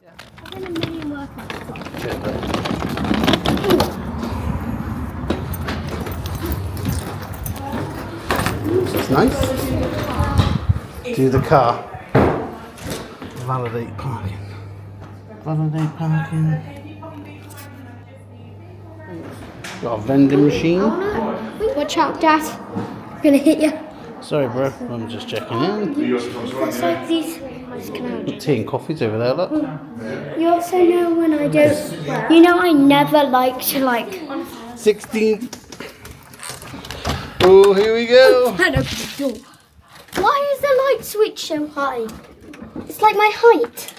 I've done a million workouts. It's nice. Do the car. Validate parking. Validate parking. Got a vending machine. Watch out, Dad. I'm gonna hit you. Sorry, bro. I'm just checking in. It's like these. Just come out. Tea and coffee's over there, look. You also know when I don't. You know I never like to 16. Oh, here we go. Turn open the door. Why is the light switch so high? It's like my height.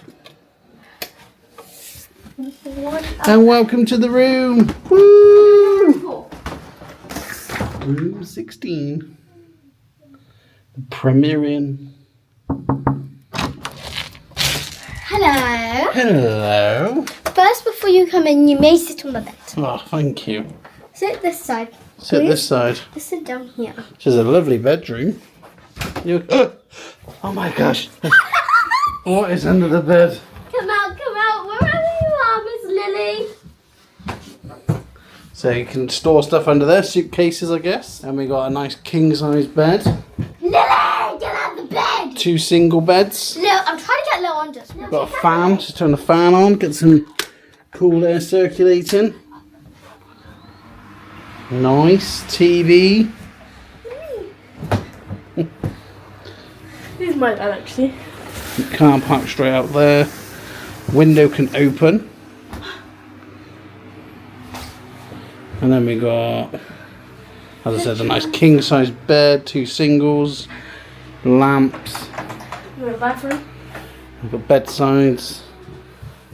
And welcome to the room. Woo! Room 16. The Premier Inn. Hello. Hello. First, before you come in, you may sit on the bed. Oh, thank you. Sit this side. Sit please. this side. Just sit down here. This is a lovely bedroom. Oh my gosh. What is under the bed? Come out, wherever you are, Miss Lily. So you can store stuff under there, suitcases, I guess. And we got a nice king-size bed. Lily, get out of the bed. 2 single beds. No, I'm trying to get Lil on just. No, Got a fan, just turn the fan on, get some cool air circulating. Nice TV. This is my bed actually. Car park straight out there. Window can open. And then we got, as I said, a nice king size bed, 2 singles, lamps. You want a bathroom? We've got bedsides.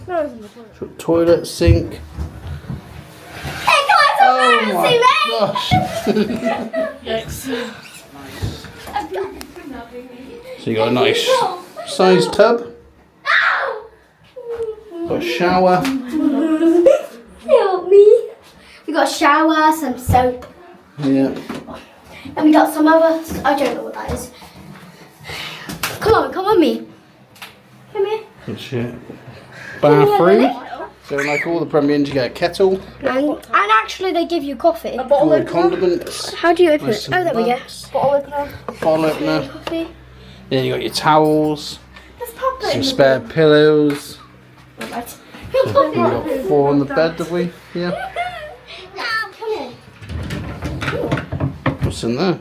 No, it's in the toilet. Got toilet, sink. Hey guys, I'm fancy, mate. Gosh. Yikes. So you got a nice size tub. Got a shower. Help me. We got a shower, some soap, Yeah. and we got some other. I don't know what that is. Come on me. Come here. Good shit. Bathroom. So like all the Premier Inns, you get a kettle. And actually, they give you coffee. A bottle All the opener. condiments. How do you open Nice it? Oh, there we go. bucks. Bottle opener. Bottle opener. Coffee. Then you got your towels. Let's pop it Some in spare pillows. the bed. Right. Come pop We got 4 on the bed, have we? Yeah. Now, come in. What's in there?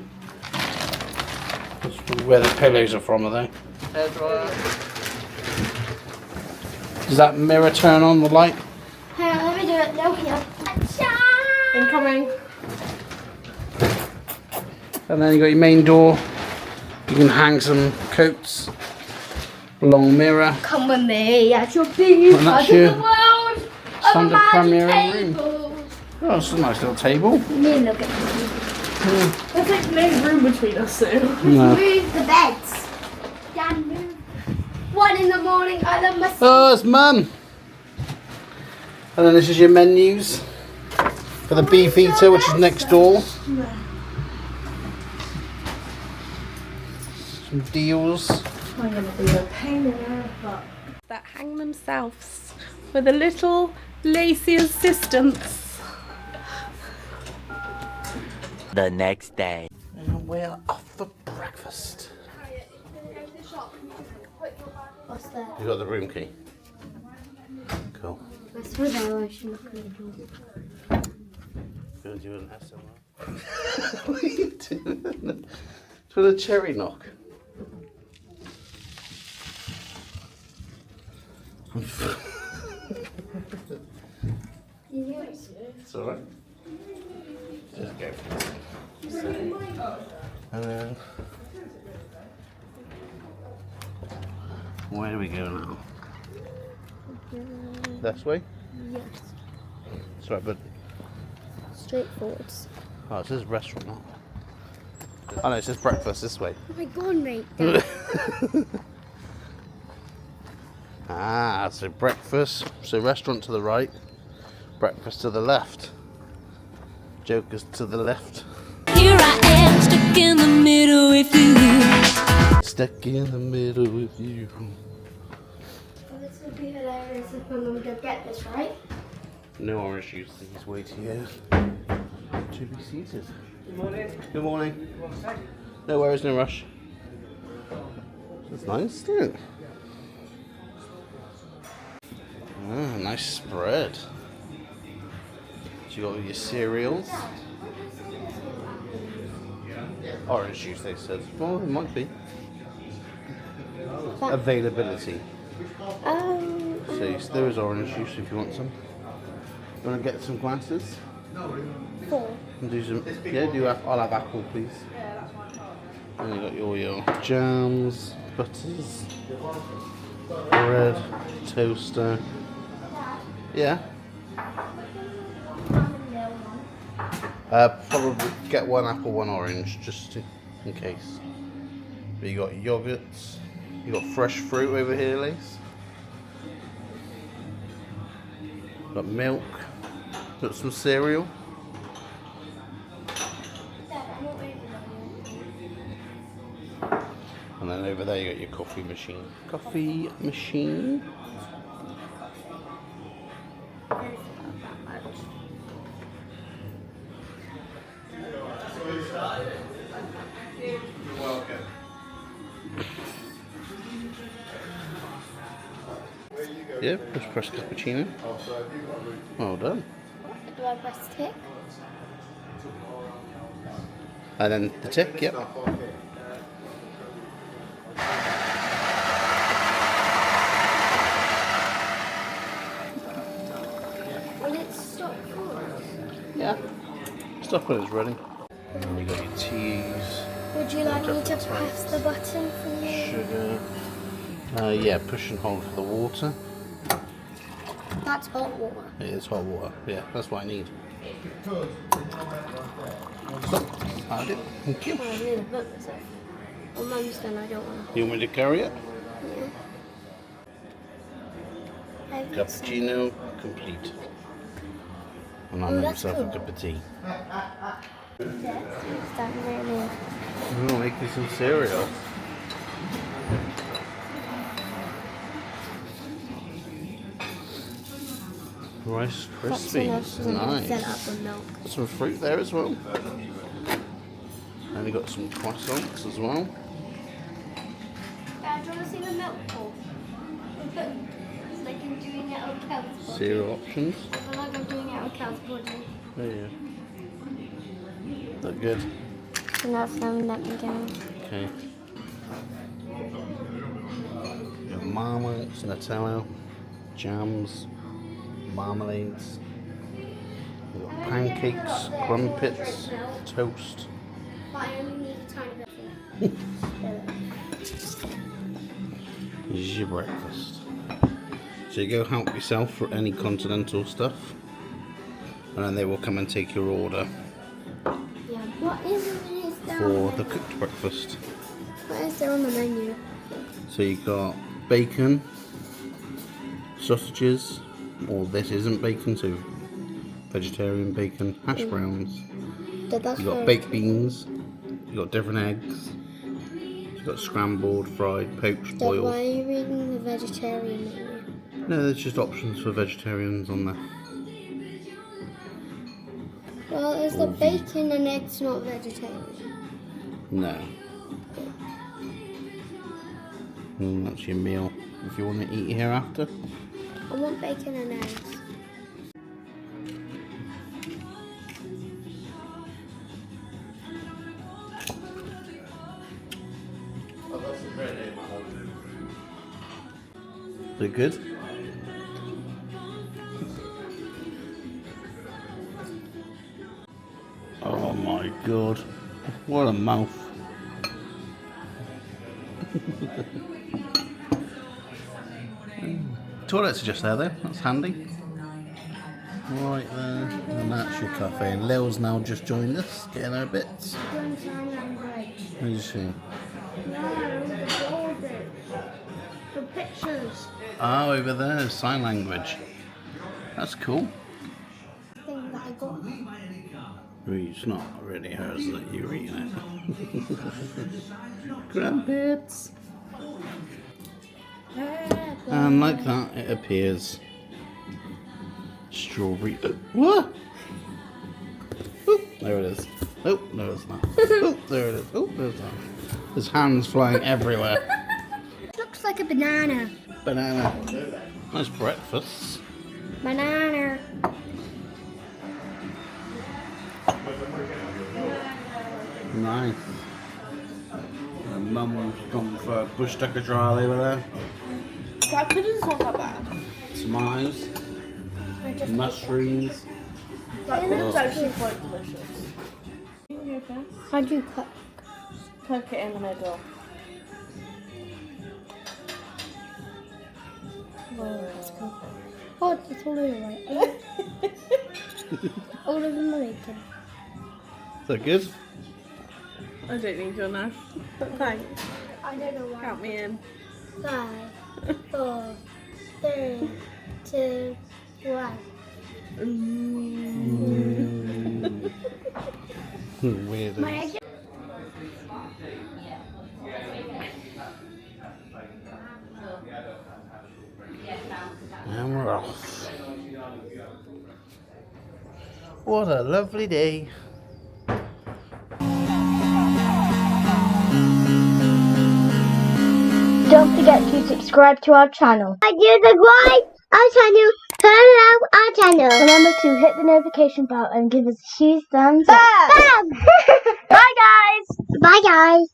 That's where the pillows are from, are they? Hairdryer. Does that mirror turn on the light? Hang on, let me do it. No, here. Incoming. And then you got your main door. You can hang some coats. Long mirror. Come with me at your biggest And that's part of your the world. Of a standard magic Premier Inn table. Oh, it's a nice little table. Me and look at There's like no room between us, so. No. Move the beds. Dan, move. 1 in the morning, I love my. Oh, it's Mum. And then this is your menus for the beef eater, which is next door. Some deals. I'm gonna be a pain in the butt. That hang themselves with a little lacy assistance. The next day. And we're off for breakfast. What's that? You got the room key. Cool. That's for there, I should look at the door. Gonna do an SMR. What are you doing? For the cherry knock. It's alright. Just go for it. And then, where do we go now? This way? Yes. Sorry, but Straight forwards. oh, it says restaurant now. Oh no, it says breakfast this way. Oh my god, mate. Ah, so breakfast, so restaurant to the right, breakfast to the left, Jokers to the left. Here I am, stuck in the middle with you. Stuck in the middle with you. this would be hilarious if my mum did get this, right? No orange juice, please. Wait here. To be seated. Good morning. Good morning. No worries, no rush. That's nice, isn't it? Ah, nice spread. So you got all your cereals. Orange juice, they said. Well, it might be. Availability. So there is orange juice if you want some. You want to get some glasses? 4. And do some. Yeah, I'll have apple, please. And you got all your jams, butters, bread, toaster. Yeah. Probably get 1 apple, 1 orange, just in case. But you got yogurts. You got fresh fruit over here, Lace. Got milk. Got some cereal. And then over there you got your coffee machine. Coffee machine. You're welcome. Yeah, just press cappuccino. Well done. Do I press tick? And then the tick, yep. Will it stop for us? Yeah. Stop when it's ready. And you got your teas, Would you like me to press the button for you? sugar. Yeah, push and hold for the water. That's hot water. It is hot water. Yeah, that's what I need. Stop. Hide it. Thank you. Oh, I need a book myself. Well, Mum's done, I don't want You want me to carry it? to. Cappuccino complete. And I'll Oh, make that's myself cool. a cup of tea. Is that really? Oh, making some cereal. Rice Krispies. Nice. Set up with milk. Got some fruit there as well. And we got some croissants as well. Dad, do you want to see the milk pool? It's like I'm doing it on cow's body. Cereal options. I feel like I'm doing it on cow's body. There you go. Look good. And that's them let me down. Okay. We got marmite, Nutella, jams, marmalades. We've got pancakes, crumpets, toast. But I only need a tiny bit This is your breakfast. So you go help yourself for any continental stuff, and then they will come and take your order Yeah. What is there for the cooked breakfast. What is there on the menu? So you've got bacon, sausages, or this isn't bacon, so vegetarian bacon, hash browns. You've got baked beans, you've got different eggs, you've got scrambled, fried, poached, Why boiled. are you reading the vegetarian menu? No, there's just options for vegetarians on there. Well, is the bacon and eggs not vegetarian? No. And that's your meal if you want to eat hereafter. I want bacon and eggs. They're good. Oh my god. What a mouth. Toilets are just there though, that's handy. Right there, and that's your cafe. And Lil's now just joined us, getting her bits. What is she? The pictures. Oh, over there, sign language. That's cool. Thing that I got. It's not really hers that you're eating it. Crumpets. And like that, it appears strawberry. What? Oh, there it is. Oh, no, it's not. Oh, there it is. Oh, there's not. There's hands flying everywhere. Looks like a banana. Banana. Nice breakfast. Banana. Nice. And Mum's gone for bush tucker dry over there. That pudding's not that bad. Tomatoes. Mushrooms. That pudding's actually quite delicious. You go first. How do you cut? Poke it in the middle. Oh, it's all over right. All over my bacon. Is that good? I don't need your knife, but thanks. I don't know why. Count me in. 5, 4, 3, 2, 1. Weird. And we're off. What a lovely day. Don't forget to subscribe to our channel. Subscribe our channel. Turn on our channel. Remember to hit the notification bell and give us a huge thumbs up. Bam! Bye guys. Bye guys.